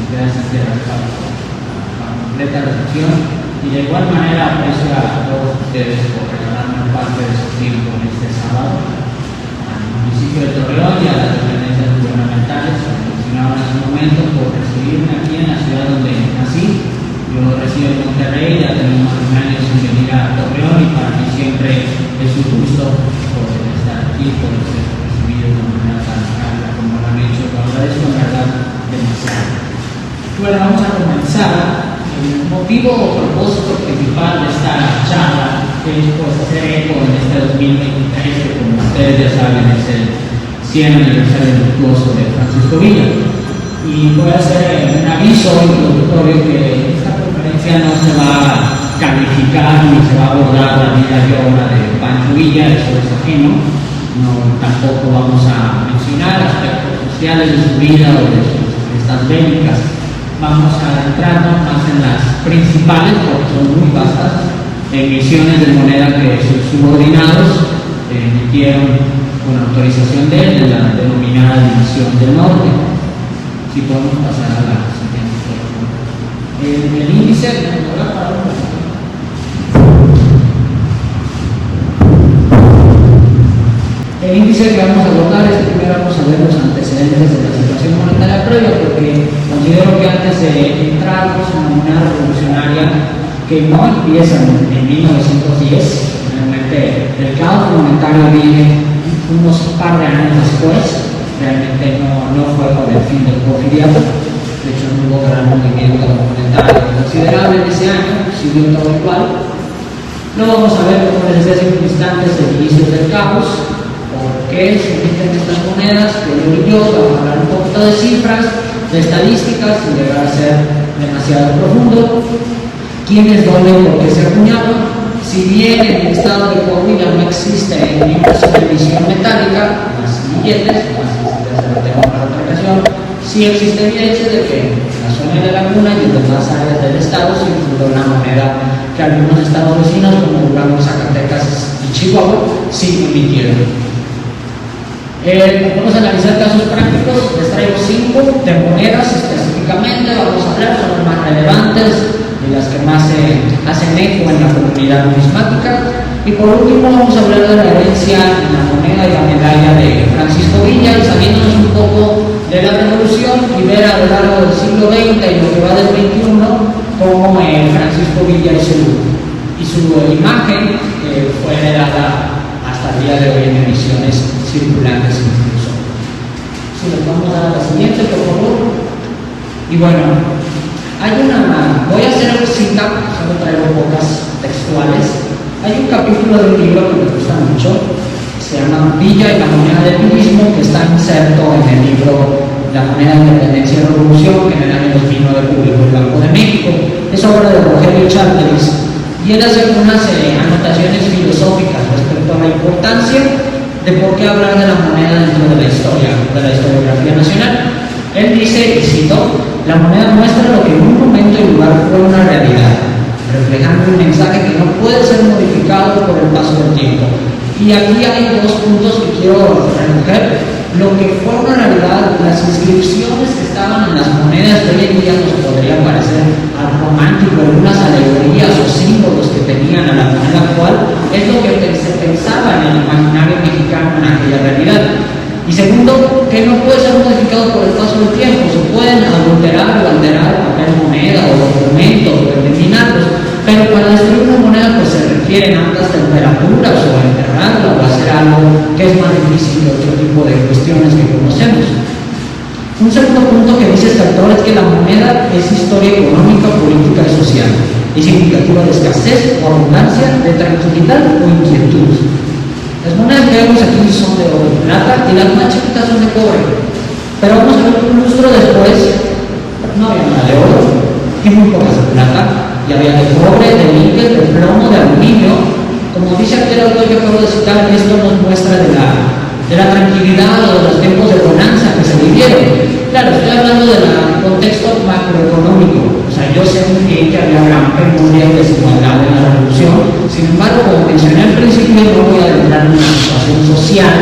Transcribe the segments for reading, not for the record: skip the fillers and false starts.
gracias a la completa recepción, y de igual manera aprecio a todos ustedes por regalarme parte de su tiempo en este sábado al municipio de Torreón y a las dependencias gubernamentales que mencionaban en su momento por recibirme aquí en la ciudad donde nací. Yo resido en Monterrey, ya tenemos 9 años sin venir a Torreón, y para mí siempre es un gusto poder estar aquí, poder ser recibido de una manera tan cálida como lo han hecho. Lo agradezco en verdad demasiado. Bueno, vamos a comenzar. El motivo o propósito principal de esta charla es pues hacer eco en este 2023, que como ustedes ya saben es el 100 aniversario luctuoso de Francisco Villa. Y voy a hacer un aviso introductorio que esta conferencia no se va a calificar ni se va a abordar la vida y obra de Pancho Villa, eso es ajeno. No, tampoco vamos a mencionar aspectos sociales de su vida o de sus gestas bélicas. Vamos a adentrarnos más en las principales, porque son muy vastas, emisiones de moneda que sus subordinados emitieron con autorización de él, de la denominada División del Norte. Si podemos pasar a la siguiente, por favor. El índice, el índice que vamos a abordar es que primero vamos a ver los antecedentes de la situación monetaria previa, porque considero que antes de entrar en la moneda revolucionaria, que no empieza en 1910, realmente el caos monetario viene unos par de años después. Realmente no fue con el fin del porfiriato, de hecho no hubo gran movimiento monetario considerable en ese año, siguió todo igual. No vamos a ver, como les decía hace instantes, el inicio del caos, por qué se emiten estas monedas, que yo vamos a hablar un poquito de cifras, de estadísticas, sin llegar a ser demasiado profundo, quiénes, dónde, por qué se acuñaron. Si bien en el estado de Coahuila no existe ninguna emisión metálica, las billetes, para otra ocasión, sí existe evidencia de que en la zona de Laguna y en demás áreas del estado se incluyó una moneda que algunos estados vecinos, como Durango, Zacatecas y Chihuahua, sí emitieron. Vamos a analizar casos prácticos. Les traigo 5 de monedas específicamente. Vamos a hablar sobre las más relevantes y las que más hacen eco en la comunidad numismática. Y por último vamos a hablar de la herencia en la moneda y la medalla de Francisco Villa, y saliéndonos un poco de la revolución y ver a lo largo del siglo XX y lo que va del XXI cómo Francisco Villa y su imagen fue heredada hasta el día de hoy en emisiones circulantes incluso. Si nos vamos a la siguiente, por favor. Y bueno, voy a hacer cita, solo traigo pocas textuales. Hay un capítulo de un libro que me gusta mucho, se llama Villa y la moneda del turismo, que está inserto en el libro La moneda de independencia y revolución, que en el año 2009 publicó el Banco de México. Es obra de Rogelio Charteris, y él hace algunas anotaciones filosóficas respecto a la importancia de por qué hablar de la moneda dentro de la historia, de la historiografía nacional. Él dice, y cito, la moneda muestra lo que en un momento y lugar fue una realidad, reflejando un mensaje que no puede ser modificado por el paso del tiempo. Y aquí hay 2 puntos que quiero recoger. Lo que fue una realidad, las inscripciones que estaban en las monedas que hoy en día nos podrían parecer romántico, algunas alegorías o símbolos que tenían a la moneda actual, es lo que se pensaba en el imaginario mexicano en aquella realidad. Y segundo, que no puede ser modificado por el paso del tiempo. Se pueden adulterar o alterar papel moneda o documentos o eliminarlos, pero para destruir una moneda pues se requieren altas temperaturas o enterrarla o hacer algo que es más difícil que otro tipo de cuestiones que conocemos. Un segundo punto que dice este autor es que la moneda es historia económica, política y social. Es indicativa de escasez o abundancia, de tranquilidad o inquietud. Las monedas que vemos aquí son de oro y plata, y las más chiquitas son de cobre. Pero vamos a ver que un lustro después no había nada de oro y muy pocas de plata, y había de cobre, de níquel, de plomo, de aluminio. Como dice aquel autor que acabo de citar, esto nos muestra de la tranquilidad o de los tiempos de bonanza que se vivieron. Claro, estoy hablando del contexto macroeconómico. O sea, yo sé muy bien que había gran penuria y desigualdad en la revolución. Sin embargo, como mencioné al principio, no voy a entrar en una situación social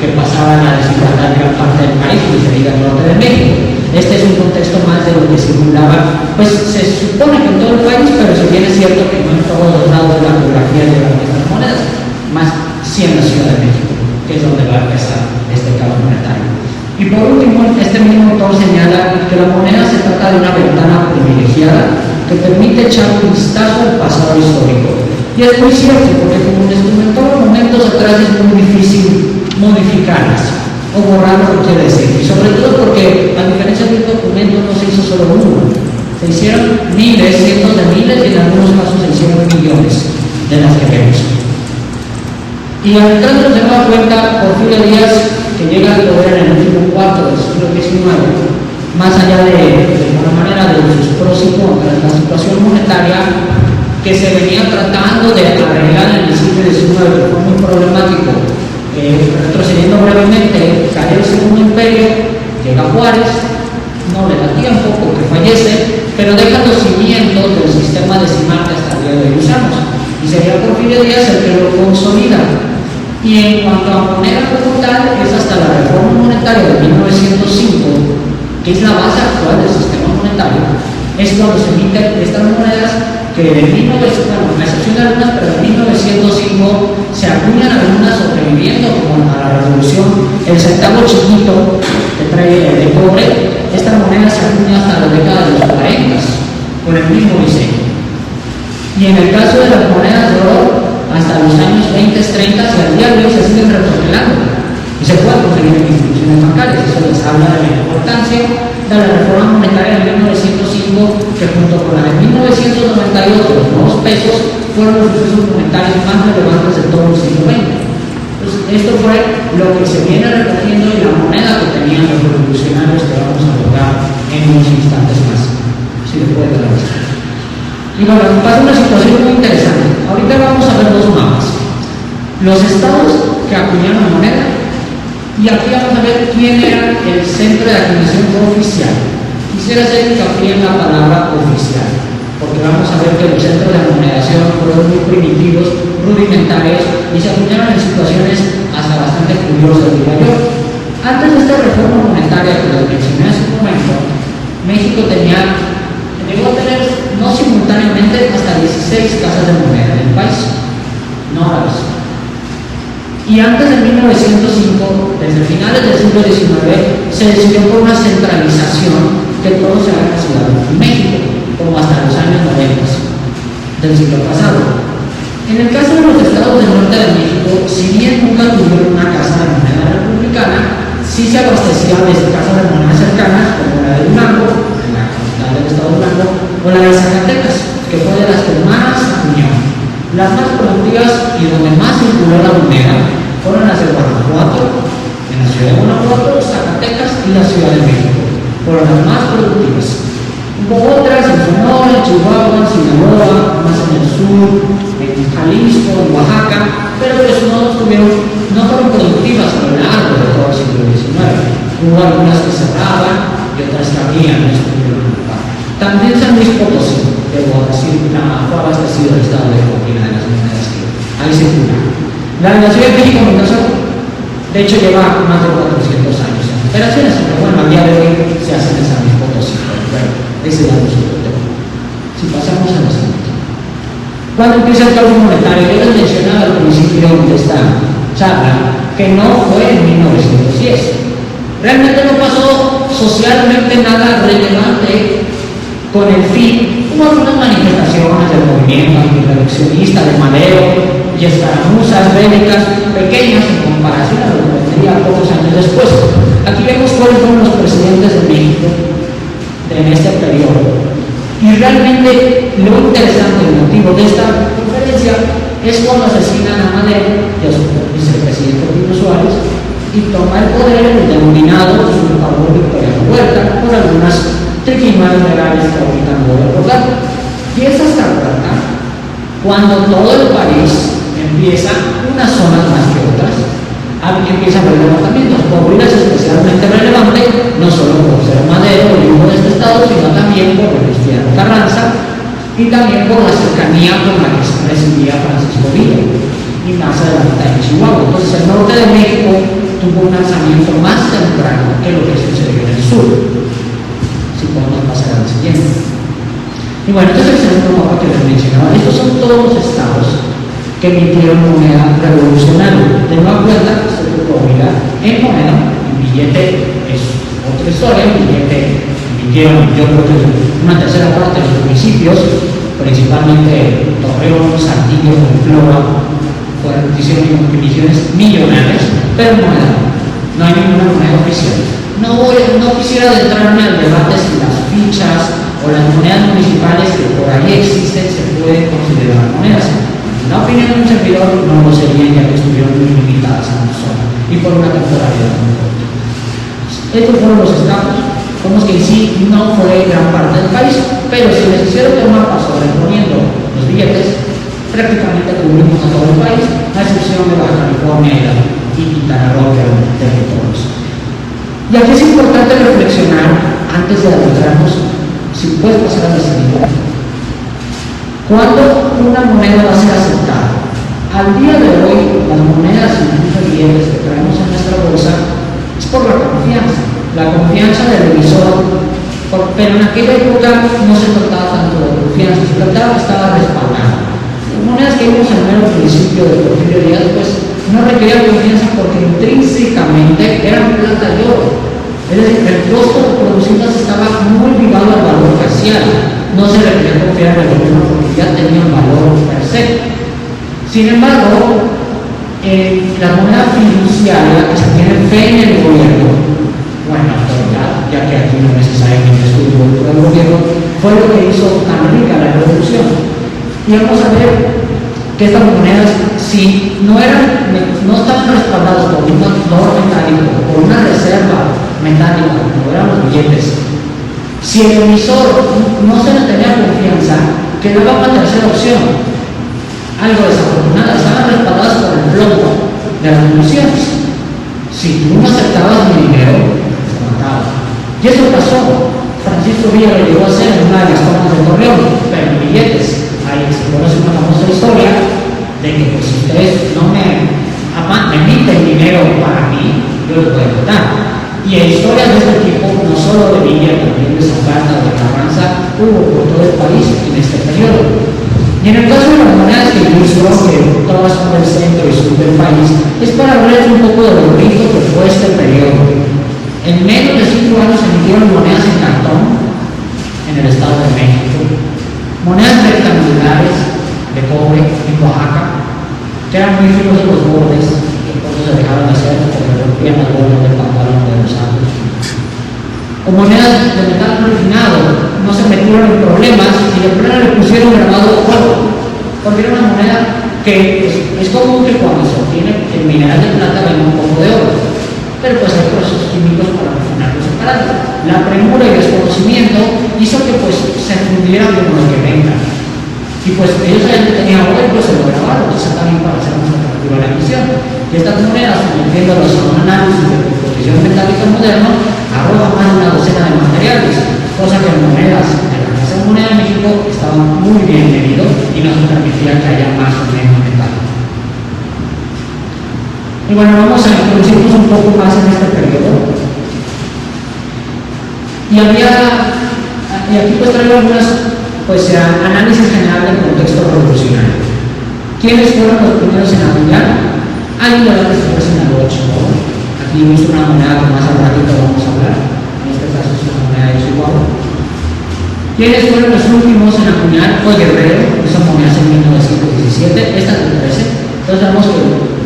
que pasaba en la desigualdad en gran parte del país, y sería el norte de México. Este es un contexto contexto más de lo que circulaba, pues se supone que en todo el país, pero si bien es cierto que no en todos los lados de la geografía llegan estas monedas, más sí en la Ciudad de México, que es donde va a empezar este caos monetario. Y por último, este mismo autor señala que la moneda se trata de una ventana privilegiada que permite echar un vistazo al pasado histórico. Y es muy cierto, porque como les comentaba momentos atrás, es muy difícil modificarlas o borrar lo que quiere decir. Y sobre todo porque, a diferencia de un documento, no se hizo solo uno. Se hicieron miles, cientos de miles y en algunos casos se hicieron millones de las que vemos. Y al entonces se da cuenta Porfirio Díaz, que llega al poder en el último cuarto del siglo XIX, más allá de alguna manera de sus pros y contras, la situación monetaria que se venía tratando de arreglar en el siglo XIX, que fue muy problemático. Retrocediendo brevemente, cae el Segundo Imperio, llega Juárez, no le da tiempo porque fallece, pero deja los cimientos del sistema decimal que hasta el día de hoy usamos. Y sería Porfirio Díaz el que lo consolida. Y en cuanto a moneda como tal, es hasta la reforma monetaria de 1905, que es la base actual del sistema monetario, es cuando se emiten estas monedas que de 1900, bueno, a excepción de algunas, pero en 1905 se acuñan algunas sobreviviendo, como a la revolución, el centavo chiquito que trae de cobre. Esta moneda se acuña hasta la década de los 40 con el mismo diseño. Y en el caso de las monedas de oro, hasta los años 20, 30 y al día de hoy se siguen retrocelando y se pueden conseguir en instituciones bancarias. Eso les habla de la importancia de la reforma monetaria de 1905, que junto con la de 1998, los nuevos pesos, fueron los pesos monetarios más relevantes de todo el siglo XX. Entonces, esto fue lo que se viene recogiendo y la moneda que tenían los revolucionarios, que vamos a abordar en unos instantes más. Si le puede dar. Y bueno, pasa una situación muy interesante. Ahorita vamos a ver dos mapas. Los estados que acuñaron moneda, y aquí vamos a ver quién era el centro de acuñación oficial. Quisiera hacer hincapié en la palabra oficial, porque vamos a ver que los centros de acuñación fueron muy primitivos, rudimentarios, y se acuñaron en situaciones hasta bastante curiosas, diría yo. Antes de esta reforma monetaria que les mencioné hace un momento, México llegó a tener no simultáneamente hasta 16 casas de moneda en el país, no a la vez. Y antes de 1905, desde finales del siglo XIX, se decidió por una centralización que todo se haga en la Ciudad de México, como hasta los años 90 del siglo pasado. En el caso de los estados del norte de México, si bien nunca tuvieron una casa de moneda republicana, sí se abastecían desde casas de moneda cercanas, como la de Durango, en la capital del estado de Durango, o la de Zacatecas, que fue de las que más acuñó. Las más productivas y donde más circuló la moneda fueron las de Guanajuato, en la ciudad de Guanajuato, Zacatecas y la Ciudad de México, fueron las más productivas. Hubo otras en Sonora, en Chihuahua, en Sinaloa, más en el sur, en Jalisco, en Oaxaca, pero pues no fueron productivas a lo largo de todo el siglo XIX. Hubo algunas que cerraban y otras que habían estuvieron en el lugar. También San Luis Potosí, debo decir, fue abastecido el estado de Coahuila de las monedas que ahí circulan. La de la Ciudad de México, en mi caso, de hecho lleva más de 400 años en operaciones, pero bueno, a día de hoy se hacen en San Luis Potosí, pero bueno, ese ya no es otro tema. Si pasamos a la siguiente. ¿Cuándo empieza el cambio monetario? Yo les mencionaba al principio de esta charla que no fue en 1910. Realmente no pasó socialmente nada relevante con el fin. Hubo algunas manifestaciones del movimiento antireeleccionista de Madero y escaramuzas bélicas pequeñas en comparación a lo que vendría pocos años después. Aquí vemos cuáles fueron los presidentes de México en este periodo. Y realmente lo interesante, el motivo de esta conferencia es cuando asesinan a Madero y a su vicepresidente Pino Suárez y toma el poder el denominado usurpador Victoriano Huerta por algunas triquiñuelas legales que ahorita no voy a recordar. Y es hasta ahora cuando todo el país empieza, unas zonas más que otras, empieza a haber levantamientos. Coahuila es especialmente relevante, no solo por ser Madero, el hijo de este estado, sino también por Venustiano Carranza y también por la cercanía con la que se presidía Francisco Villa y más adelante en Chihuahua. Entonces el norte de México tuvo un lanzamiento más temprano que lo que sucedió en el sur. Si Y bueno, este es el segundo mapa que les mencionaba. Estos son todos los estados que emitieron moneda revolucionaria. De nueva cuenta, se puede mirar en moneda, en billete es otra historia, en billete emitieron, yo creo que una tercera parte de los municipios, principalmente Torreón, Saltillo, Monclova, hicieron emisiones millonarias, pero en moneda, no hay ninguna moneda oficial. No quisiera adentrarme al debate si las fichas o las monedas municipales que por ahí existen se pueden considerar monedas. En la opinión de un servidor no lo serían, ya que estuvieron muy limitadas a una zona y por una temporalidad muy corta. Estos fueron los estados, como que en sí no fue gran parte del país, pero si les hicieron tomar paso sobreponiendo los billetes, prácticamente cubrimos a todo el país, a excepción de Baja California y Quintana Roo, que eran territorios. Y aquí es importante reflexionar, antes de adentrarnos, si puedes pasar a la siguiente. ¿Cuándo una moneda va a ser aceptada? Al día de hoy, las monedas y billetes que traemos en nuestra bolsa es por la confianza del emisor, pero en aquella época no se trataba tanto de confianza, se trataba que estaba respaldado. Las monedas que vimos al mero principio de Porfirio Díaz, pues no requerían confianza porque intrínsecamente eran plata y oro. Es decir, el costo de producirlas estaba muy ligado al valor parcial. No se le quería confiar al gobierno porque ya tenían valor per se. Sin embargo, la moneda fiduciaria, que se tiene fe en el gobierno, bueno, ya que aquí no necesariamente estuvo dentro del gobierno, fue lo que hizo tan rica la revolución. Y vamos a ver que estas monedas, si no estaban respaldadas por un valor metálico, por una reserva metálica, como eran los billetes, si el emisor no se le tenía confianza, quedaba una tercera opción, algo desafortunada, estaban respaldadas por el plomo de las emisiones. Si tú no aceptabas mi dinero, te mataba. Y eso pasó. Francisco Villa lo llegó a hacer en una de las tomas de Torreón, pero en billetes. Ahí se conoce una famosa historia de que pues, si ustedes no me emiten dinero para mí, yo los voy a matar. Y hay historias de este tipo, no solo de Villa, también de Zapata, de Carranza, hubo por todo el país en este periodo. Y en el caso de las monedas que ilustro, que todas son del centro y sur del país, es para hablarles un poco de lo rico que fue este periodo. En menos de 5 años se emitieron monedas en cartón en el Estado de México, monedas rectangulares de cobre en Oaxaca, que eran muy finos de los bordes, que por eso se dejaron de hacer porque rompían las bordas del pantalón de los santos. O monedas de metal refinado, no se metieron en problemas y de plano le pusieron grabado oro, porque era una moneda que es común que cuando se obtiene el mineral de plata venga un poco de oro, pero pues hay procesos químicos para refinarlo separado. La premura y desconocimiento hizo que pues se fundieran con lo que venga. Y pues ellos sabían que tenían oro y pues se lo grabaron, quizá también para hacer más atractiva la emisión. Y estas monedas, sometiéndolas a un análisis de composición metálica moderno, arrojan más de una docena de materiales, cosa que en monedas de la Casa de Moneda de México estaban muy bien medidos y nos permitían que haya más o menos metal. Y bueno, vamos a introducirnos un poco más en este periodo. Y aquí pues traigo algunas análisis general del contexto revolucionario. ¿Quiénes fueron los primeros en acuñar? Hay un debate sobre Sinaloa, Chihuahua. Aquí vimos una moneda que más al ratito vamos a hablar. En este caso es una moneda de Chihuahua. ¿Quiénes fueron los últimos en acuñar? Fue Guerrero, esa moneda es en 1917, esta es del 13. Entonces vemos que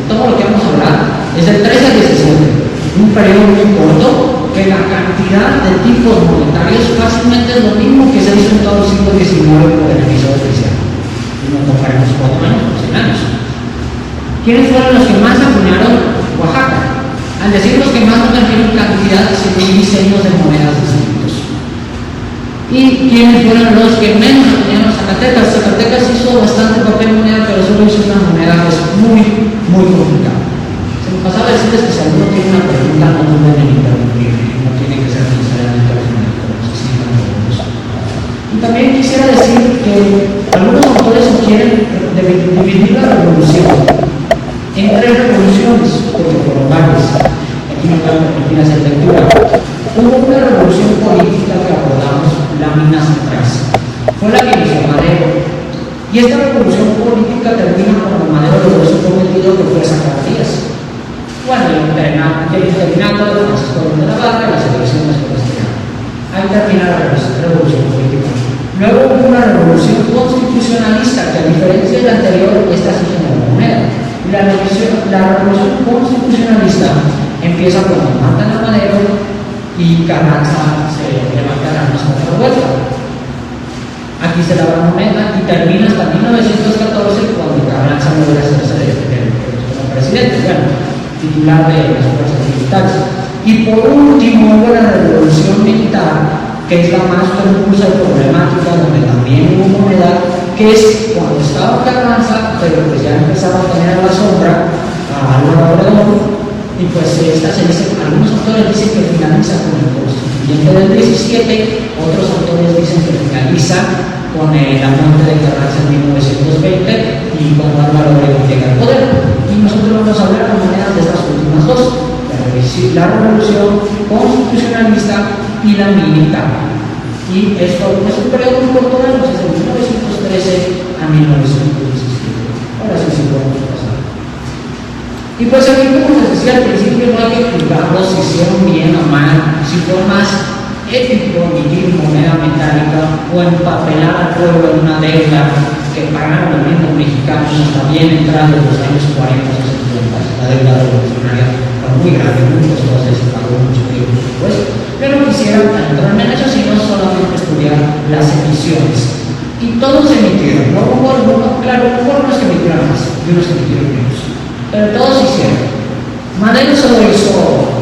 todo lo que vamos a hablar es del 13 al 17, un periodo muy corto, que la cantidad de tipos monetarios fácilmente es lo mismo que se hizo en todo el siglo XIX por el emisor oficial. Y nos comparamos 4 años por 100 años. ¿Quiénes fueron los que más acuñaron? Oaxaca. Al decir los que más acuñaron cantidad, se ven diseños de monedas distintos. ¿Y quiénes fueron los que menos acuñaron? Zacatecas. Zacatecas hizo bastante papel moneda, pero solo hizo una moneda que es muy, muy complicada. Se me pasaba a decirles que si alguno tiene una pregunta, no duden en interrumpir, no tiene que ser necesariamente los médicos, se sientan todos. Y también quisiera decir que algunos autores sugieren dividir la revolución en 3 revoluciones, porque fueron varias. Aquí me voy a permitir hacer lectura. Hubo una revolución política que abordamos láminas atrás. Fue la que Y esta revolución política termina con el Madero logró su cometido, que fue sacar a Díaz. Bueno, el interinato de Francisco de Navarra y las elecciones colombianas. Ahí termina la revolución política. Luego hubo una revolución constitucionalista que, a diferencia de la anterior, esta sí generó moneda. La revolución constitucionalista empieza cuando matan a Madero y Carranza se levanta las armas contra la vuelta. Aquí se da la moneda y termina hasta 1914, cuando Carranza logra hacerse como presidente. Bueno, titular de las fuerzas militares. Y por último hubo la revolución militar, que es la más confusa y problemática, donde también hubo moneda, que es cuando estaba Carranza, pero pues ya empezaba a tener a la sombra a Álvaro Obregón, y pues esta se dice, algunos autores dicen que finaliza con el constituyente del 17, otros autores dicen que finaliza con la muerte de Carranza en 1920 y cuando Álvaro Obregón llega al poder. Y nosotros vamos a hablar a manera de estas últimas dos, la revolución constitucionalista y la militar. Y esto es un periodo muy corto de años, desde 1913 a 1917. Ahora sí podemos pasar. Y pues aquí, como les decía al principio, no hay que juzgarlos si hicieron bien o mal, si fue más ético emitir moneda metálica o empapelar al pueblo en una deuda que pagaron los mismos mexicanos hasta bien entrados los años 40 o 50. La deuda revolucionaria fue muy grande, muy costosa y se pagó mucho tiempo después. Pero quisiera entrarme en eso, sino solamente estudiar las emisiones. Y todos emitieron, no hubo alguno, claro, hubo unos que emitieron más y unos que emitieron menos, pero todos hicieron. Madero solo hizo,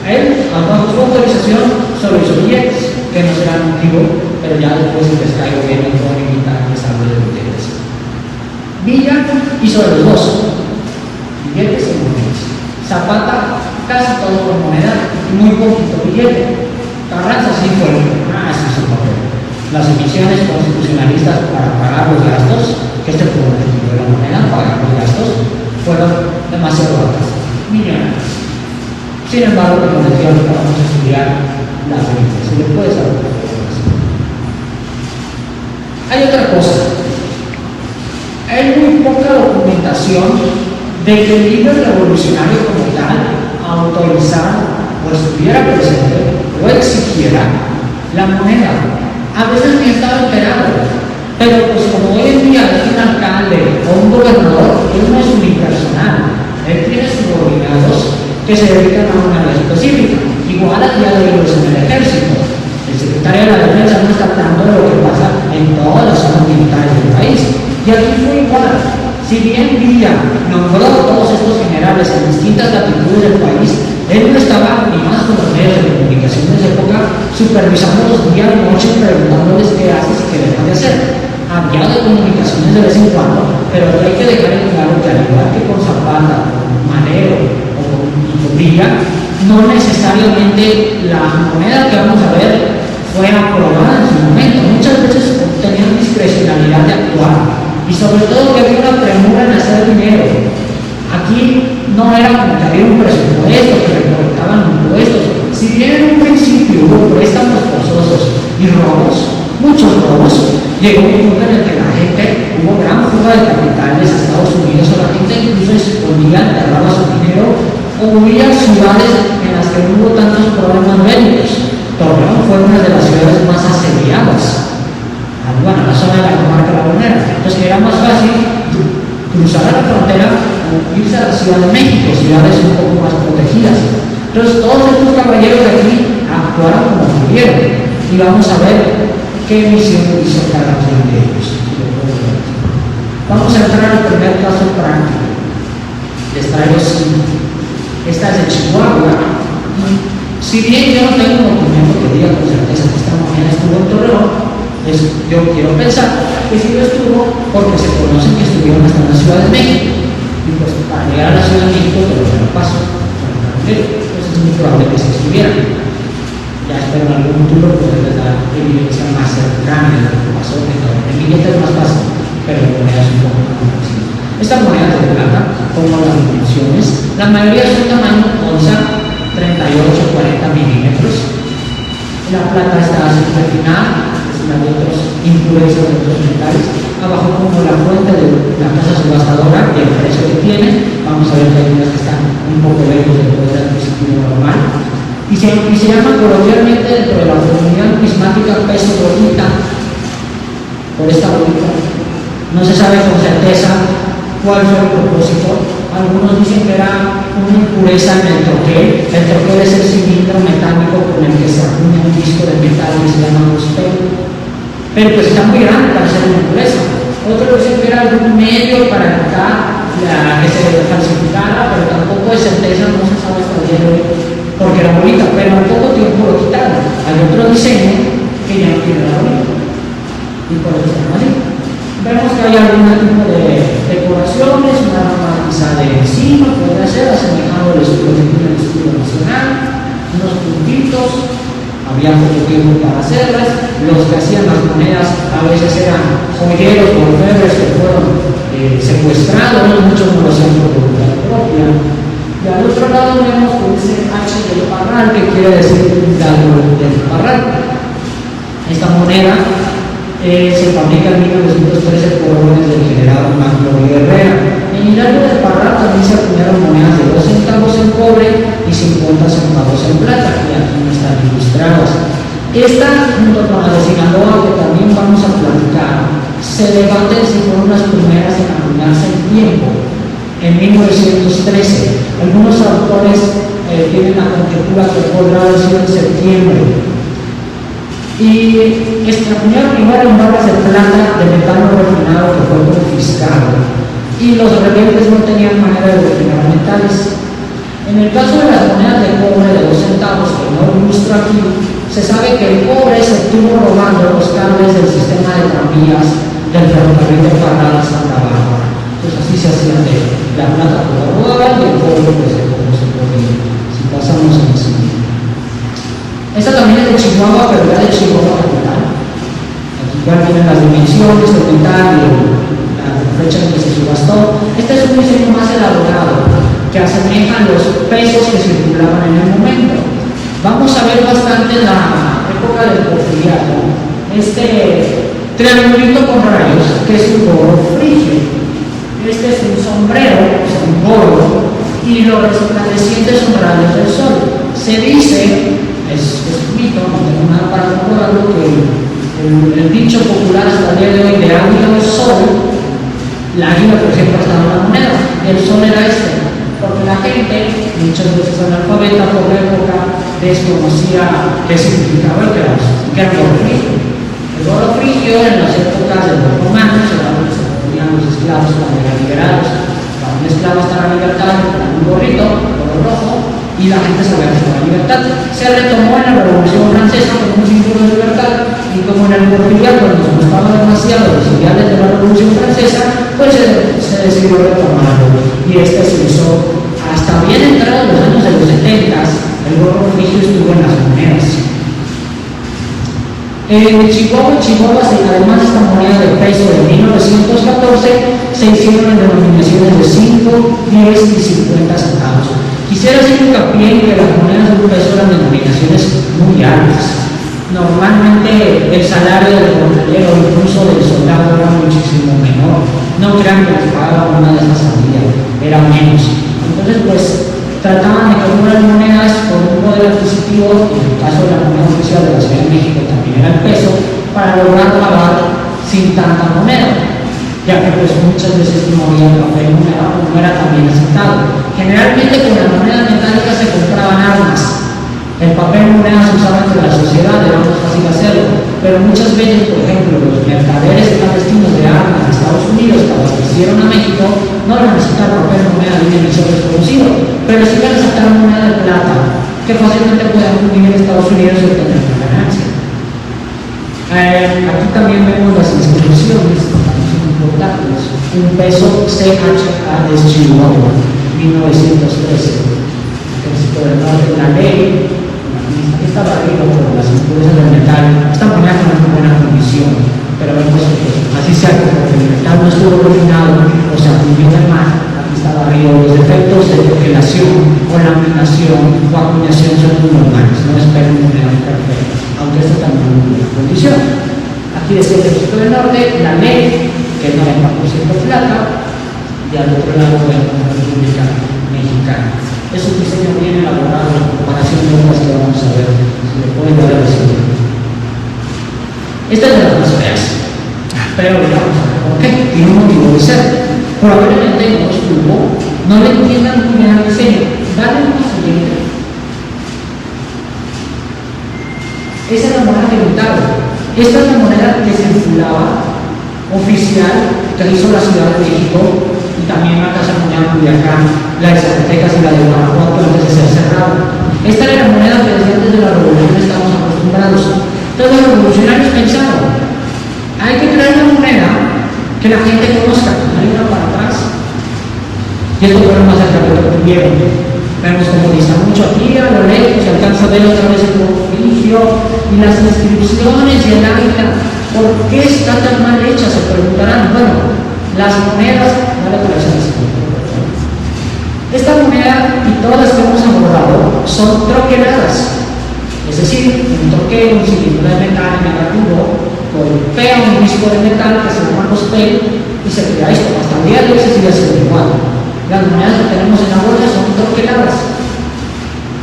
él, bajo su autorización, solo hizo billetes, que no serán motivo, pero ya después el pescado viene todo militar que sabe de billetes. Villa hizo de los dos, billetes y monedas. Zapata, casi todo con moneda y muy poquito billete. Carranza sí fue el que más hizo papel. Las emisiones constitucionalistas para pagar los gastos, que este fue el objetivo de la moneda, pagar los gastos, fueron demasiado altas, millonarias. Sin embargo, como decía, vamos a estudiar las leyes. Se le puede saber. Hay otra cosa. Hay muy poca documentación de que el líder revolucionario como tal autorizara o estuviera presente o exigiera la moneda. A veces ni estaba enterado, pero pues como hoy en día es un alcalde o un gobernador, él no es unipersonal, él tiene subordinados que se dedican a una área específica, igual a día de hoy en el ejército. El secretario de la defensa no está hablando de lo que pasa en todas las zonas militares del país, y aquí fue igual. Si bien Villa nombró a todos estos generales en distintas latitudes del país, él no estaba ni más con los medios de comunicación de esa época supervisándolos día y noche, preguntándoles qué haces y qué dejas de hacer. Había de comunicaciones de vez en cuando, pero hay que dejar en claro que al igual que con Zapata, Madero o con Villa, no necesariamente la moneda que vamos a ver fue aprobada en su momento. Muchas veces tenían discrecionalidad de actuar. Y sobre todo que había una premura en hacer dinero. Aquí no era como que había un presupuesto, que recolectaban impuestos. Si bien en un principio hubo préstamos forzosos y robos, muchos robos, llegó un punto en el que la gente, hubo gran fuga de capitales a Estados Unidos, o la gente incluso se escondía, enterraba su dinero, o huía a ciudades en las que no hubo tantos problemas bélicos. Torreón fue una de las ciudades más asediadas. Bueno, la zona de la comarca lagunera. Entonces era más fácil cruzar a la frontera o irse a la Ciudad de México, ciudades un poco más protegidas. Entonces todos estos caballeros de aquí actuaron como pudieron. Y vamos a ver qué misión hizo cada uno de ellos. Vamos a entrar al primer caso práctico. Les traigo 5. Esta es de Chihuahua. Si bien yo no tengo un documento que diga con certeza que esta mañana estuvo en Torreón, yo quiero pensar que sí lo estuvo porque se conocen que estuvieron hasta en la Ciudad de México. Y pues para llegar a la Ciudad de México, pero no paso. Pues es muy probable que se estuvieran. Ya espero en algún futuro poderles dar evidencia más cercana de lo que pasó. El billete es más fácil, pero la moneda es un poco más difícil. Estas monedas de plata, como las dimensiones, la mayoría son tamaño onza, 38-40 milímetros. La plata está siempre final, es la de otras impurezas de otros metales. Abajo como la fuente de la casa subastadora y el precio que tiene. Vamos a ver que hay unas que están un poco lejos del poder adquisitivo normal. Y se llama coloquialmente dentro de la comunidad numismática peso bolita, por esta bolita. No se sabe con certeza cuál fue el propósito. Algunos dicen que era una impureza en el troquel. El troquel es el cilindro metálico con el que se acuña un disco de metal que se llama prospecto. Pero pues está muy grande para ser una impureza. Otros dicen que era algún medio para evitar que se falsificara, pero tampoco es certeza, no se sabe hasta el día de hoy, porque era bonita, pero en poco tiempo lo quitaron. Hay otro diseño que ya no tiene la bonita. Y por eso se llama así. Vemos que hay algún tipo de decoraciones, una rama quizá de encima, podría ser asemejado al escudo que tiene el escudo nacional, unos puntitos, había poco tiempo para hacerlas. Los que hacían las monedas a veces eran joyeros o orfebres que fueron secuestrados, muchos no lo hacían por voluntad propia. Y al otro lado vemos que dice H del Parral, que quiere decir Hidalgo del Parral. Esta moneda se fabrica en 1913 por órdenes del general Magno Guerrera. En Hidalgo del Parral también se acuñaron monedas de 2 centavos en cobre y 50 centavos en plata, que aquí no están ilustradas. Esta, junto con la de Sinaloa, que también vamos a platicar, se debaten si fueron las primeras en acuñarse en tiempo, en 1913. Algunos autores tienen la conjetura que podrá haber sido en septiembre. Y acuñaron igual en barras de plata de metal refinado que fue confiscado. Y los rebeldes no tenían manera de refinar metales. En el caso de las monedas de cobre de 2 centavos, que no ilustra aquí, se sabe que el cobre se estuvo robando los cables del sistema de tranvías del ferrocarril de Parral a Santa Bárbara. Pues así se hacía de la plata por la rodaban y el cobre pues como se podía. Si pasamos en el siguiente. Esta también es de Chihuahua, pero ya de Chihuahua capital. Aquí igual tienen las dimensiones, el metal y la fecha en que se subastó. Este es un diseño más elaborado, que asemejan los pesos que circulaban en el momento. Vamos a ver bastante la época del porfiriato, este triangulito con rayos, que es un gorro frigio. Este es un sombrero, es un gorro, y los resplandecientes son rayos del sol. Se dice, es un mito, no tengo nada para comprobarlo, que el dicho popular hasta el día de hoy de águila del sol, la águila por ejemplo estaba en la moneda, y el sol era este. Porque la gente, muchas veces analfabeta por la época, desconocía qué significaba el que era el oro frigio. El oro frigio en las épocas de los romanos era donde se ponían los esclavos cuando eran liberados. Cuando un esclavo estaba en libertad, le ponían un gorrito, color rojo, y la gente sabía que estaba en libertad. Se retomó en la Revolución Francesa como un símbolo de libertad, y como en el porfiriato nos gustaba demasiado los ideales de la Revolución Francesa, pues se decidió retomarlo. Y este se usó hasta bien entrados los años de los 70, el gorro frigio estuvo en las monedas. En Chihuahua, además de esta moneda de peso de 1914, se hicieron en denominaciones de 5, 10 y 50 centavos. Quisiera hacer hincapié en que las monedas de un peso eran denominaciones muy altas. Normalmente el salario del jornalero, incluso del soldado, era muchísimo menor. No crean que les pagaban una de esas salidas, era menos. Entonces, pues, trataban de calcular monedas con un poder adquisitivo, en el caso de la moneda oficial de la Ciudad de México también era el peso, para lograr pagar sin tanta moneda, ya que pues muchas veces no había papel moneda o no era tan bien aceptado. Generalmente con la moneda metálica se compraban armas. El papel moneda se usaba entre la sociedad, era más fácil hacerlo, pero muchas veces, por ejemplo, los mercaderes clandestinos de armas de Estados Unidos que abastecieron a México no necesitaban papel moneda ni emisor desconocido, pero sí necesitaban moneda de plata, que fácilmente podían vivir en Estados Unidos y obtener una ganancia. Aquí también vemos las inscripciones, que son importantes. Un peso CHA de Chihuahua, 1913. Ejército del Norte, la ley. Estaba arriba por las impurezas del metal, esta moneda con una buena condición, pero bueno, pues, así sea, porque el metal no estuvo refinado, o sea, fundió de mar, aquí estaba arriba. Los defectos de troquelación o laminación o acuñación son muy normales, no esperen moneda perfecta, aunque esto también es una buena condición. Aquí decía el Ejército del Norte, la ley, que es 90% plata, y al otro lado de la República Mexicana. Es un diseño bien elaborado en comparación de otras que vamos a ver, si le pueden dar el siguiente. Esta es de las más feas, pero vamos a ver por qué. Tiene un motivo de ser. Probablemente no estuvo, no le entiendan muy bien al diseño. Dale una siguiente. Esa es la moneda de Hurtado. Esta es la moneda que circulaba oficial que hizo la Ciudad de México y también la Casa Mundial de Culiacán, la de Zacatecas y la de Guanajuato antes de ser cerrado. Esta era la moneda que desde antes de la revolución estamos acostumbrados. Entonces los revolucionarios pensaron, hay que crear una moneda que la gente conozca, hay una para atrás. Y esto fue lo más cercano que tuvieron. Vemos como dice mucho aquí, a lo lejos se alcanza a ver otra vez el prodigio y las inscripciones y el águila. ¿Por qué está tan mal hecha? Se preguntarán. Bueno, las monedas, no le parecen así. Esta moneda y todas las que hemos abordado son troqueladas. Es decir, un troquel, un cilindro de metal negativo, golpea un disco de metal que se llama cospel y se crea esto. Hasta el día de hoy se sigue haciendo igual. Las monedas que tenemos en la bolsa son troqueladas.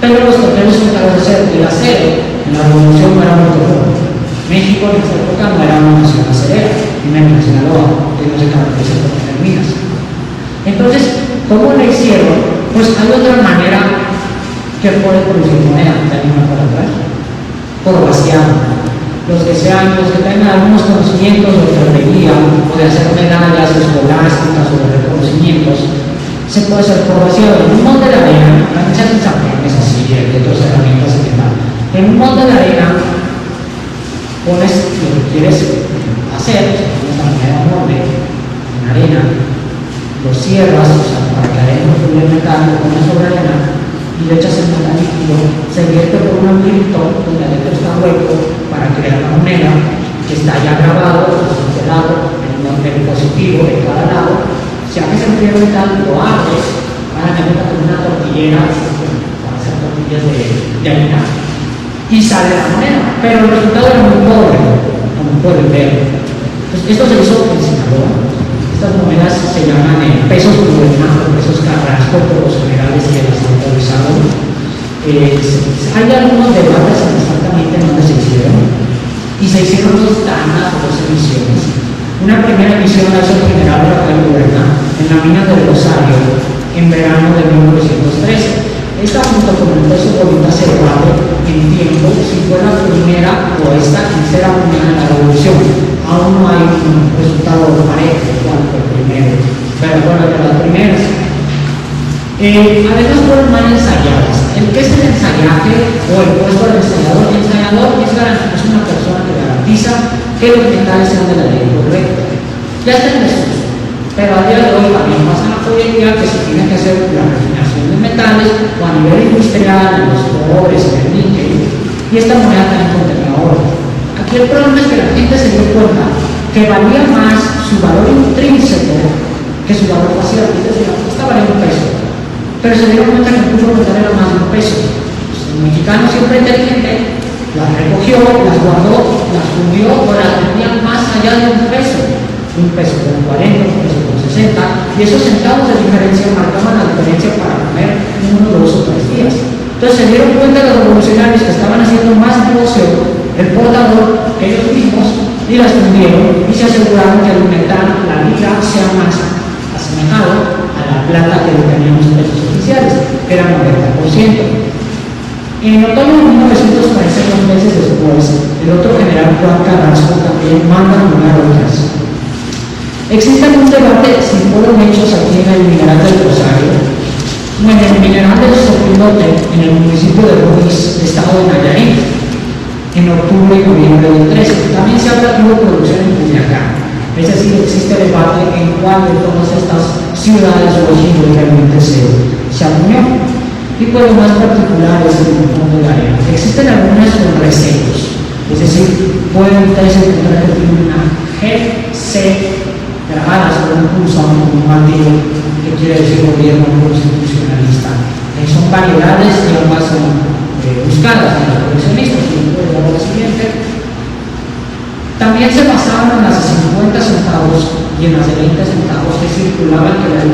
Pero los troqueles son caros de acero. El acero en la revolución no era muy común. México en esta época no era una nación acerera, y menos en Sinaloa, que no se caracteriza por tener minas. Entonces, ¿cómo le hicieron? Pues hay otra manera que puede producir moneda, también para atrás, por vaciado. Los que tengan algunos conocimientos de orfebrería o de hacer medallas escolásticas o de reconocimientos, se puede hacer por vaciado. En un molde de arena, también se hacen sartenes así, de otras herramientas y demás. En un molde de arena, pones lo que quieres hacer, pones la moneda en molde, en arena, lo cierras, o sea, para que la arena no fluya el metal, lo pones sobre arena y le echas el metal líquido, se vierte por un agujerito donde adentro está hueco para crear la moneda que está ya grabado, pincelado en el positivo de cada lado. Si haces el frío metal, lo abres, para que tenga como una tortillera para hacer tortillas de harina y sale la moneda, pero el resultado era muy pobre, como pueden ver. Entonces, esto se hizo en Sinaloa. Estas monedas se llaman pesos cubananos, pesos carrasco, por los generales que las han autorizado. Hay algunos debates exactamente en donde se hicieron, y se hicieron dos tandas o dos emisiones. Una primera emisión la hizo el general Rafael Huerta en la mina del Rosario en verano de 1913. Esta, junto con el peso bolita, se debate en tiempo si fue la primera o esta tercera moneda de la revolución. Aún no hay un resultado parejo cuál fue el primero, pero bueno, de las primeras. Además fueron mal ensayadas. El que es el ensayaje o el puesto del ensayador, el ensayador es una persona que garantiza que los metales sean de la ley correcta. Ya está en desuso, pero a día de hoy también pasa en la joyería que se tiene que hacer la refinación de metales o a nivel industrial, en los cobre, en el níquel, y esta moneda también contenía oro. Aquí el problema es que la gente se dio cuenta que valía más su valor intrínseco que su valor facial. Es decir, esta valía un peso, pero se dieron cuenta que el curso metal era más de un peso. Pues el mexicano siempre inteligente las recogió, las guardó, las fundió o las vendía más allá de un peso con 40, un peso con 60, y esos centavos de diferencia marcaban la diferencia para comer 1, 2 o 3 días. Entonces se dieron cuenta los revolucionarios que estaban haciendo más negocio el portador que ellos mismos y las fundieron y se aseguraron que el metal, la liga, sea más asemejado a la plata que teníamos en pesos oficiales, que era 90%. En otoño de 1913, 2 meses después, el otro general Juan Carrasco también manda a anular otras. Existe un debate si fueron hechos aquí en el mineral del Rosario o en el mineral del Sopilote, en el municipio de Ruiz, estado de Nayarit, en octubre y noviembre del 13. También se habla que hubo producción en Culiacán. Es decir, existe debate en cuál de todas estas ciudades o ejidos realmente se unió. Y por lo más particular es el fondo de la arena. Existen algunas con resetos, es decir, pueden ustedes encontrar que tiene una GC grabada sobre un pulsón como un martillo, que quiere decir gobierno constitucionalista. Son variedades que ambas son buscadas en los coleccionistas. Y puede dar la siguiente. También se basaban en las de 50 centavos y en las de 20 centavos que circulaban, que les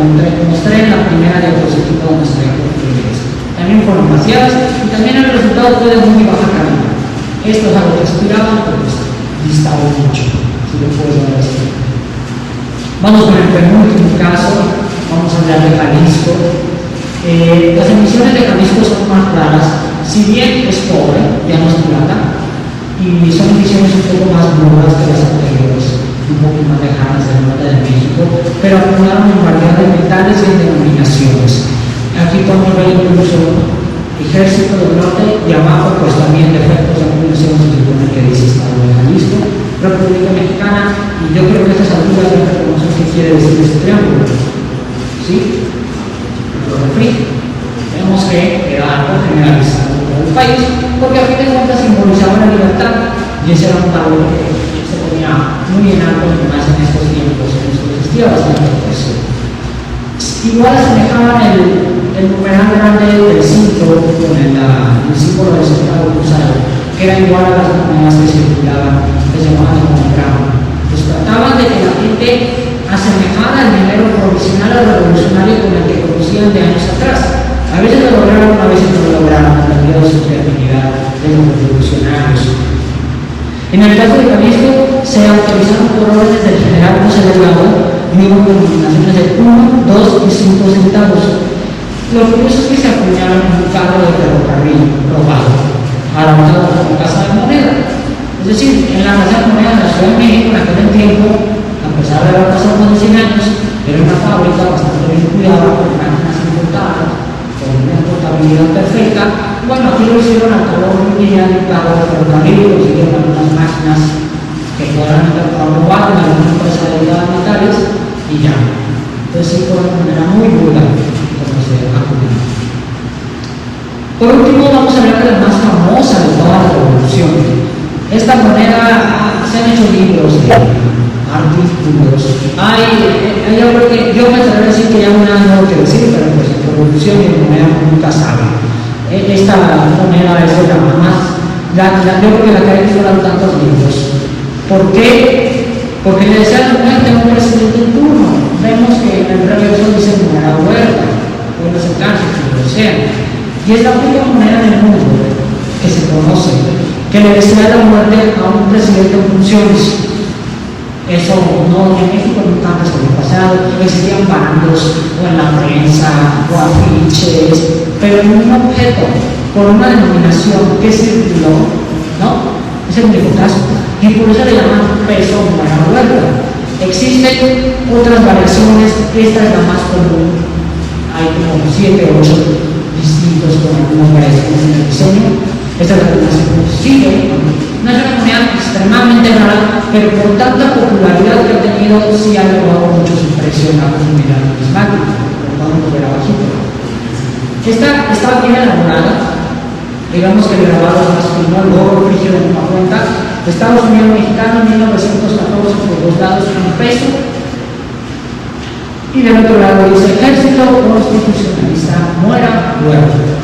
mostré en la primera diapositiva donde se veía por primera vez. También fueron vaciadas y también el resultado fue de muy baja calidad. Esto es algo que aspiraban, pues distaba mucho, si lo puedo ver así. Vamos con el penúltimo caso, vamos a hablar de Jalisco. Las emisiones de Jalisco son más raras, si bien es pobre, ya no es plata, y son emisiones un poco más duras que las anteriores, un poco más lejanas del norte de México, pero acumularon en variedad de metales y en denominaciones. Aquí podemos ver incluso Ejército del Norte y abajo pues también defectos de acumulación se supone que dice Estado de Jalisco, República Mexicana, y yo creo que a estas alturas ya reconocen qué quiere decir este triángulo. ¿Sí? Lo refri. Vemos que era algo generalizado por el país, porque a fin de cuentas simbolizaba la libertad, y ese era un valor que se ponía muy en alto, y más en estos tiempos en los que existía bastante opresión. Igual asemejaban el numeral grande del cinto con el símbolo del centavo cruzado, que era igual a las monedas que circulaban, que se llamaban de monograma. Pues trataban de que la gente asemejara el dinero provisional o revolucionario con el que conocían de años atrás. A veces lo lograron, a veces no lo lograron, dependiendo de su creatividad de los revolucionarios. En el caso de Jalisco, se autorizaron por órdenes del general José Delgado y hubo denominaciones de 1, 2 y 5 centavos. Lo curioso es que se acuñaron en un carro de ferrocarril robado, adaptado como casa de moneda. Es decir, en la casa de moneda de la Ciudad de México, en aquel tiempo, a pesar de haber pasado más de 100 años, era una fábrica bastante bien cuidada, con máquinas importadas, con una portabilidad perfecta. Bueno, aquí lo hicieron al calor y ya el carro de ferrocarril, consiguieron algunas máquinas que podrán estar robadas en alguna empresa de metales y ya. Entonces sí fue una manera muy burda como se acuñó. Por último, vamos a hablar de la más famosa de toda la revolución. Esta moneda, se han hecho libros de artículos. Hay algo que yo me atrevo a decir que ya no hay nada que decir, pero pues en revolución y en moneda nunca sabe. Esta moneda es de la más, yo creo que la que hay que hablar tantos libros. ¿Por qué? Porque le desean la muerte a un presidente en turno. Vemos que en el reverso dice moneda Huerta, o no se cansa, como lo sea. Y es la única moneda del mundo que se conoce que le desea la muerte a un presidente en funciones. Eso no, en México nunca antes había pasado. Existían bandos, o en la prensa, o afiches, pero en un objeto, por una denominación que circuló, ¿no? Es el único caso. Y por eso le llaman peso o moneda Huerta. Existen otras variaciones, esta es la más común. Hay como 7 o 8 distintos con algunas variaciones en el diseño. Esta es la que más se consigue. No es una moneda extremadamente rara, pero por tanta popularidad que ha tenido, sí ha elevado mucho su precio en la comunidad numismática, por lo tanto era bajito. Esta estaba bien elaborada, digamos que el grabado es más fino, el oro rígido de una cuenta. Estados Unidos mexicano, 1914, por los lados, un peso. Y del otro lado dice: Ejército Constitucionalista, muera Huerta.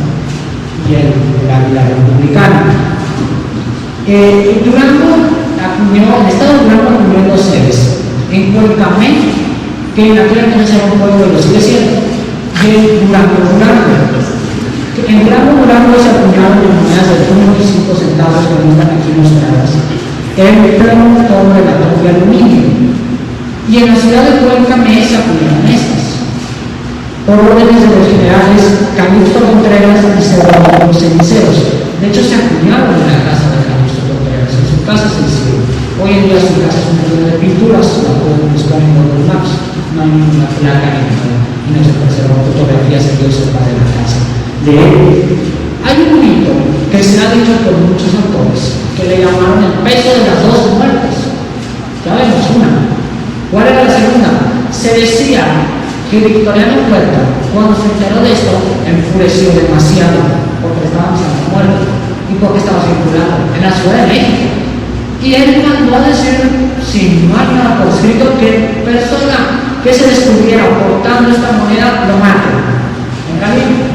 Y el republicano. Durango acuñó, el estado de Durango acuñó 2 sedes. En Cuencamén, que en aquel entonces era un pueblo de los sigue siendo, y en Durango. En Durango se acuñaron en monedas de 1 y 5 centavos que no están aquí mostradas. En plomo, cobre, latón y aluminio. Y en la ciudad de Cuencamén se acuñaron estas. Por órdenes de los generales Calixto Contreras y Ceballos Ceniceros. De hecho, se acuñaron en la casa de Calixto Contreras, en su casa se hicieron. Hoy en día su casa es un museo de pinturas, la pueden buscar en Google Maps, no hay ninguna placa ni nada, y no se conservan fotografías que observar de la casa. De él, hay un mito que se ha dicho por muchos autores, que le llamaron el peso de las 2 muertes. Ya vemos una. ¿Cuál era la segunda? Se decía que Victoriano Huerta, cuando se enteró de esto, enfureció demasiado, porque estaba muerto y porque estaba circulando en la Ciudad de México. Y él mandó a decir, sin más nada por escrito, que persona que se descubriera portando esta moneda lo mate. En cambio,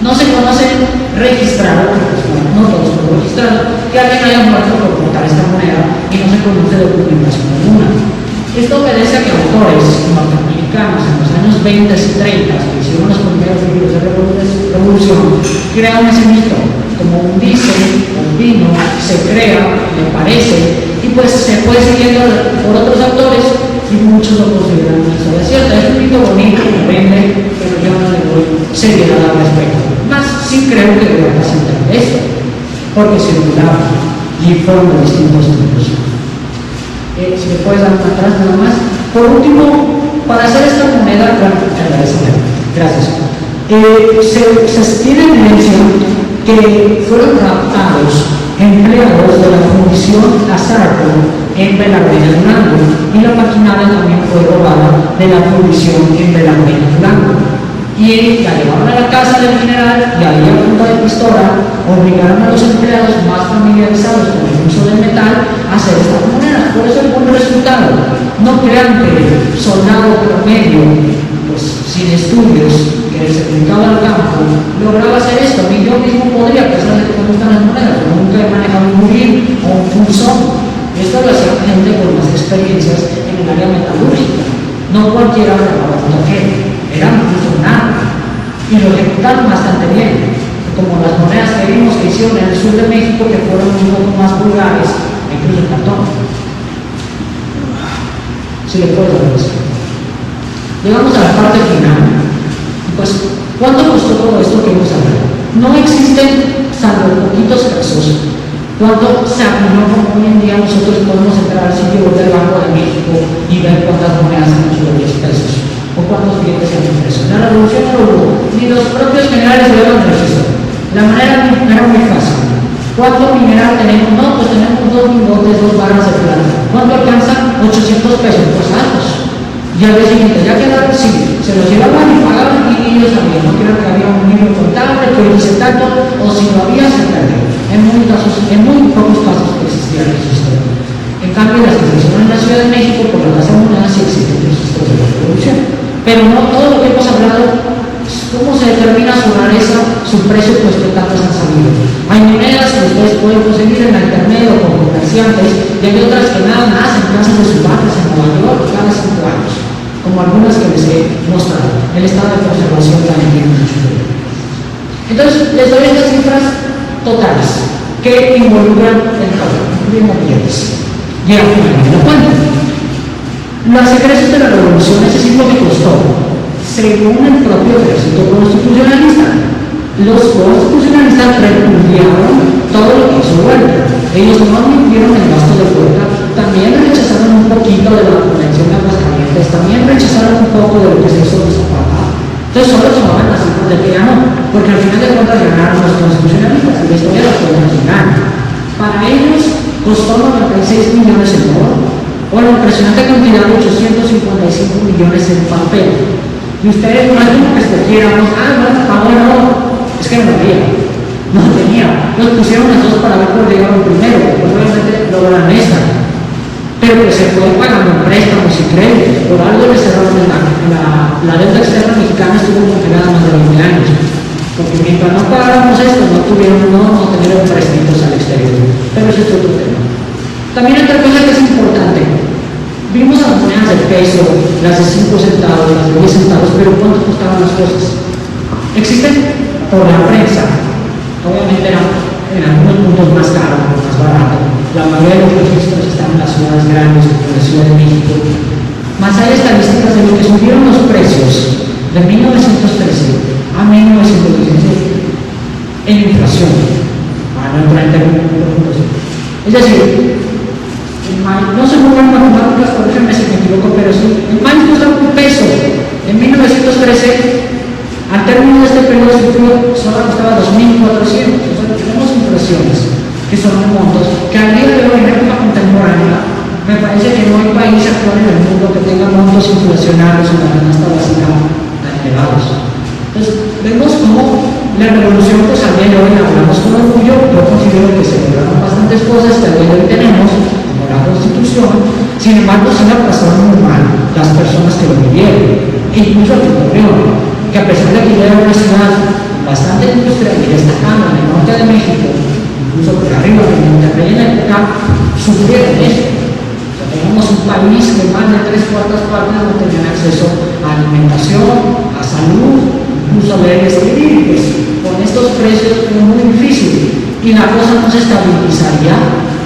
no se conoce registrado, no todos lo registrado, que alguien haya muerto por portar para esta moneda y no se conoce documentación alguna. Esto obedece a que autores norteamericanos en los años 20 y 30, que hicieron los primeros libros de revolución, crearon ese mito. Como un diésel, un vino, se crea, me parece, y pues se fue siguiendo por otros autores y muchos lo consideran una historia cierta. Es un mito bonito, me vende, pero yo no le doy seriedad al respecto. Más sí creo que debe presentar esto, porque circulaba y fueron de distintos tipos. Si me puedes dar para atrás nada más. Por último, para hacer esta moneda, bueno, gracias. Se tiene evidencia que fueron raptados empleados de la fundición Azarco en Belarmena, Durango, y la maquinaria también fue robada de la fundición en Belarmena, Durango. Y la llevaron a la casa del mineral y ahí a punta de pistola obligaron a los empleados más familiarizados con el uso del metal a hacer estas monedas. Por eso el buen resultado. No crean que el soldado promedio, pues sin estudios, que se dedicaba al campo, lograba hacer esto. Y yo mismo podría, a pesar de que me gustan las monedas, pero nunca he manejado un murín o un punzón. Esto lo hacía gente con más experiencias en el área metalúrgica. No cualquiera grababa un toque. Eran funcionales y lo ejecutaron bastante bien, como las monedas que vimos que hicieron en el sur de México, que fueron un poco más vulgares, incluso el cartón. Si le puedo dar eso. Llegamos a la parte final. Pues, ¿cuánto costó todo esto que hemos hablado? No existen, salvo poquitos casos, cuánto se acumuló, como hoy en día nosotros podemos entrar al sitio web del Banco de México y ver cuántas monedas han hecho de 10 pesos. O cuántos billetes se han impreso. La revolución no hubo, ni los propios generales dieron registro. La manera era muy fácil. ¿Cuánto mineral tenemos? No, pues tenemos 2 lingotes, 2 barras de plata. ¿Cuánto alcanza? 800 pesos, pues altos. Y al día siguiente, ya quedaron, sí, se los llevaban y pagaban y ellos sabían. No creo que había un libro contable que dice tanto, o si lo había, se perdió. En muy pocos casos que existía el registro. En cambio, las que se hicieron en la Ciudad de México, por la tasa moneda, sí existen registros de la revolución. Pero no todo lo que hemos hablado, cómo se determina su rareza, su precio, pues que tantos han salido. Hay monedas que ustedes pueden conseguir en la internet o con comerciantes, y hay otras que nada más en casas de subastas en Nueva York cada 5 años, como algunas que les he mostrado. El estado de conservación también tiene mucho que ver. Entonces, les doy estas cifras totales que involucran el todo, incluyendo billetes. Y al final me lo cuento. Los egresos de la revolución, ese es lo que costó, según el propio ejército constitucionalista. Los constitucionalistas repudiaron todo lo que hizo Huerta. Ellos no admitieron el gasto de Huerta, también rechazaron un poquito de la Convención de Aguascalientes, también rechazaron un poco de lo que se hizo de Zapata. Entonces solo tomaban las cifras de que ganó, porque al final de cuentas ganaron los constitucionalistas y la historia la podemos llegar. Para ellos costó 96 millones en oro, o la impresionante cantidad de 855 millones en papel. Y ustedes no es como que escogiéramos, bueno, pagó el oro. Es que no lo había, no lo tenía. Los pusieron las dos para ver cuál llegaba primero, porque obviamente lograron esta. Pero que se fue pagando préstamos y créditos. Por algo le cerraron la deuda externa mexicana, estuvo congelada más de 20 años. Porque mientras no pagáramos esto, no tuvieron préstamos al exterior. Pero eso es otro tema. También otra cosa que es importante, vimos las monedas de peso, las de 5 centavos, las de 10 centavos, pero ¿cuánto costaban las cosas? Existen por la prensa, obviamente eran en algunos puntos más caros, más baratos. La mayoría de los registros están en las ciudades grandes, como la Ciudad de México. Más hay estadísticas de lo que subieron los precios de 1913 a 1916 en inflación. No entrar en términos profundos. Es decir, no se pongan matemáticas, corrígeme si me equivoco, pero sí, el maíz costaba $1 en 1913, al término de este periodo de futuro solo costaba 2.400. O sea, tenemos impresiones que son montos que al día de hoy, en época contemporánea, me parece que no hay país actual en el mundo que tenga montos inflacionarios en la canasta básica tan elevados. Entonces, vemos cómo la revolución, pues al día de hoy la hablamos con orgullo. Yo considero que se lograron bastantes cosas que al día de hoy tenemos, la Constitución. Sin embargo, sí la pasaron muy mal las personas que lo vivieron, e incluso el Torreón, que a pesar de que era una ciudad bastante industrial y destacada en el norte de México, incluso por arriba de Monterrey en la época, sufrieron eso. O sea, tenemos un país que más de 3/4 partes no tenían acceso a alimentación, a salud, incluso a leer y escribir. Pues, con estos precios fue muy difícil y la cosa no se estabilizaría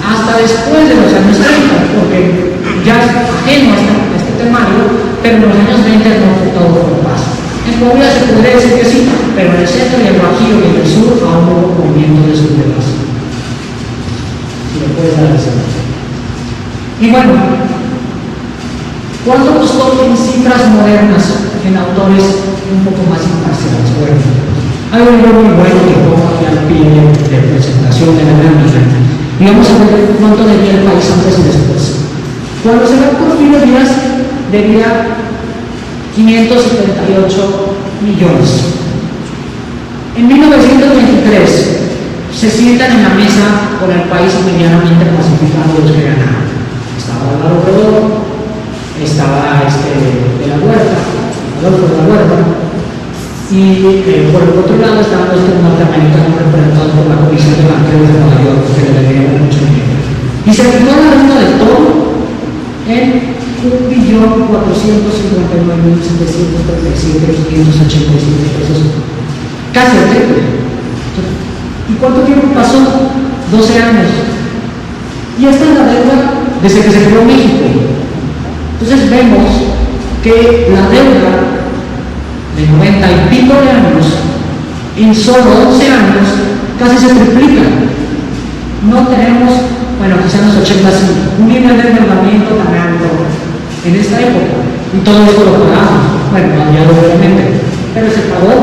hasta después de los años 30, porque ya es ajeno a este temario, pero en los años 20 no fue todo por paz. En Colombia se podría decir que sí, pero en el centro y el Bajío y en el sur aún hubo movimiento de sublevación. Si le puedes dar el centro. Y bueno, ¿cuánto costó en cifras modernas en autores un poco más imparciales? Bueno, hay un libro muy bueno que pongo aquí al pie de presentación de la gran amiga. Y vamos a ver cuánto debía el país antes y después. Cuando se va Porfirio Díaz, debía 578 millones. En 1923 se sientan en la mesa con el país medianamente pacificado los que ganaron. Estaba Álvaro Obregón, estaba de la Huerta, Adolfo de la Huerta, y por el otro lado estaban los norteamericanos representados por la Comisión de Banqueros de Nueva York, que le debían mucho dinero. Y se fijó la deuda de todo en 1.459.737.587 pesos, casi el triple. ¿Y cuánto tiempo pasó? 12 años. Y esta es la deuda desde que se creó México. Entonces vemos que la deuda de 90 y pico de años, en solo 11 años, casi se triplica. No tenemos, bueno, quizás en los 80 sí, un nivel de endeudamiento tan alto en esta época. Y todo esto lo pagamos, bueno, ya obviamente, pero se pagó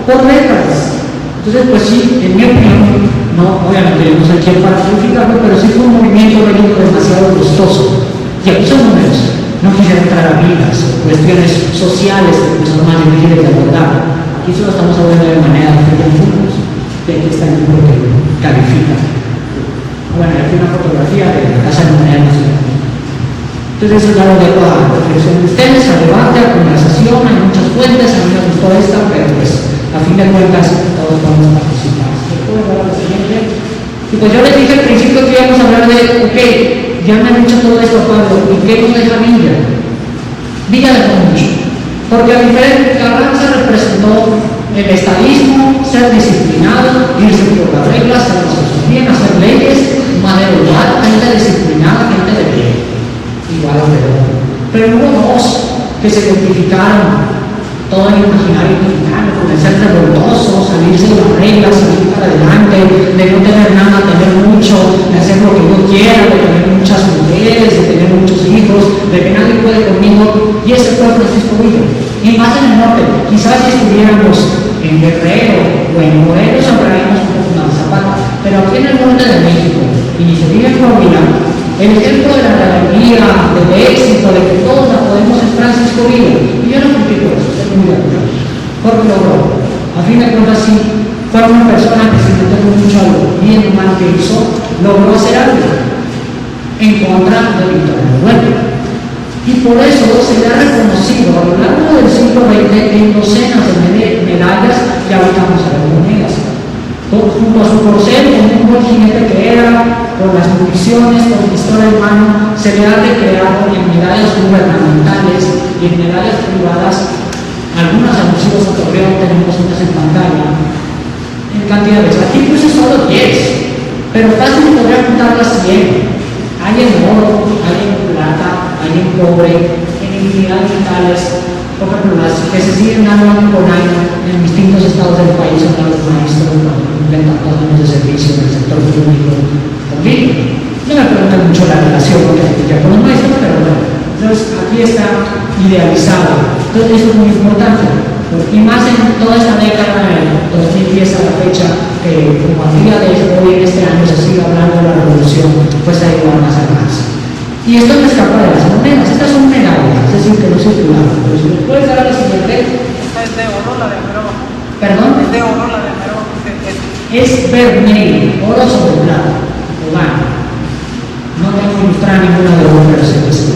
por décadas. Entonces, pues sí, en mi opinión, no, obviamente yo no soy quien para calificarlo, pero sí fue un movimiento venido demasiado costoso. Y aquí son números. No quisiera entrar a vidas o cuestiones sociales que son más difíciles de abordar. Aquí solo estamos hablando de manera de números. Y aquí está el número que califica. Bueno, aquí una fotografía de la Casa de Moneda Nacional. Entonces eso ya lo dejo a reflexión de ustedes, a debate, a conversación, hay muchas fuentes, a mí me gustó esta, pero pues a fin de cuentas todos vamos a participar. ¿Puedo hablar lo siguiente? Y pues yo les dije al principio que íbamos a hablar de, ok, ya me han dicho todo esto, Pablo, ¿y qué nos deja Villa? Villa dejó mucho, porque a diferencia, Carranza representó el estadismo, ser disciplinado, irse por las reglas, hacer las cosas bien, hacer leyes, Madero igual, gente disciplinada, gente de bien, igual pero hubo dos que se identificaron todo el imaginario mexicano, con el ser revoltoso, salirse de las reglas, salir para adelante, de no tener nada, tener mucho, de hacer lo que yo quiera, de tener muchas mujeres, de tener muchos hijos, de que nadie puede conmigo, y ese fue Francisco Villa. Y más en el norte, quizás si estuviéramos en Guerrero o en Morelos hablaríamos un poco más de Zapata, pero aquí en el norte de México, y se vive en Coahuila, el ejemplo de la rebeldía, del éxito, de que todos la podemos es Francisco Villa. Y yo no critico eso, estoy muy de acuerdo. Porque logró. A fin de cuentas, sí, fue una persona que se metió mucho a lo bien o mal que hizo, logró hacer algo en contra de Victoria Bueno. Y por eso se le ha reconocido a lo largo del siglo XX en docenas de medallas que ahorita vamos a ver monedas. Junto a su corcel, con un buen jinete que era, con las municiones, con pistola en mano, se le ha recreado en medallas gubernamentales y en medallas privadas, algunas alusivas a Torreón, tenemos unas en pantalla, en cantidades. Aquí puse solo 10, pero fácil podría juntar las 100. Hay en oro, hay en plata, hay en cobre, en infinidad de metales. Por ejemplo, las que se siguen dando año con año en distintos estados del país son los maestros cuando cumplen tantos años de servicio en el sector público conmigo. No me preguntan mucho la relación que ya con los maestros, pero bueno. Entonces, aquí está idealizado. Entonces, eso es muy importante. Y más en toda esta década, en 2010 a la fecha, que como al día de hoy en este año se sigue hablando de la revolución, pues hay igual más además. Y esto no escapa de las monedas, estas son medallas, es decir, que no circulaban. Pero si me puedes dar la siguiente. Esta es de oro, la de mero abajo. ¿Perdón? Es de oro, la de mero abajo. Es vermelho, oro sobre plata, o gana. No tengo que ilustrar ninguna de oro, pero sé que sí.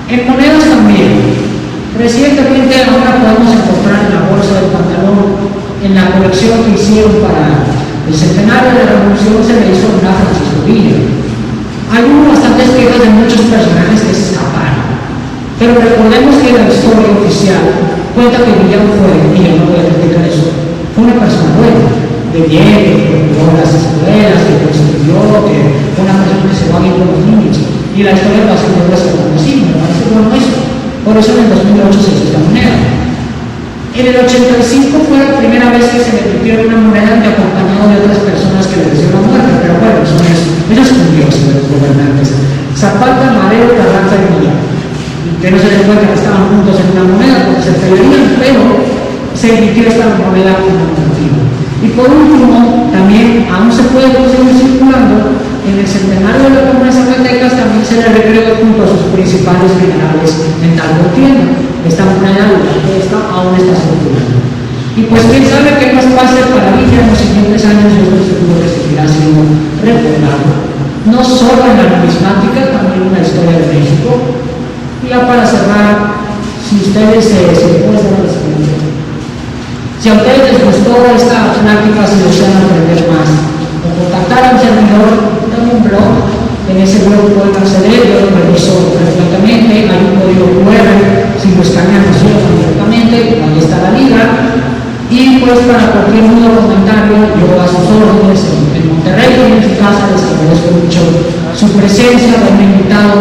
En monedas también. Recientemente ahora podemos encontrar en la bolsa del pantalón, en la colección que hicieron para el centenario de la revolución, se le hizo una Francisco Villa. Hay bastantes quejas de muchos personajes que se escaparon. Pero recordemos que la historia oficial cuenta que Villa fue, y yo no voy a criticar eso, fue una persona buena, de bien, que procuró las escuelas, que construyó, que fue una persona que se va bien con los niños. Y la historia lo hace así, me parece bueno eso. Por eso en el 2008 se hizo esta moneda. En el 85 fue la primera vez que se emitió una moneda que acompañado de otras personas que le desearon la muerte, pero bueno, eso es curioso de los gobernantes. Zapata, Madero, Carranza y Villa. Que no se den cuenta que estaban juntos en una moneda porque se pelearían, pero se emitió esta moneda conmemorativa. Y por último, también aún se puede seguir circulando. En el centenario de la Comuna de Zacatecas también se le recreó junto a sus principales generales en tal contienda. Esta moneda, esta aún está circulando. Y pues quién sabe qué más pase para Villa en los siguientes años, yo estoy seguro que seguirá siendo recordado. No solo en la numismática, también en la historia de México. Y ya para cerrar, si ustedes se pueden dar la siguiente. Si a ustedes les gustó esta plática, si desean aprender más, o contactar a un servidor, tengo un blog, en ese blog pueden acceder, yo lo reviso frecuentemente, hay un código QR, si lo escanean lo suben directamente, ahí está la liga, y pues para cualquier duda o comentario, yo a sus órdenes en Monterrey, en su casa, les agradezco mucho su presencia, haberme invitado,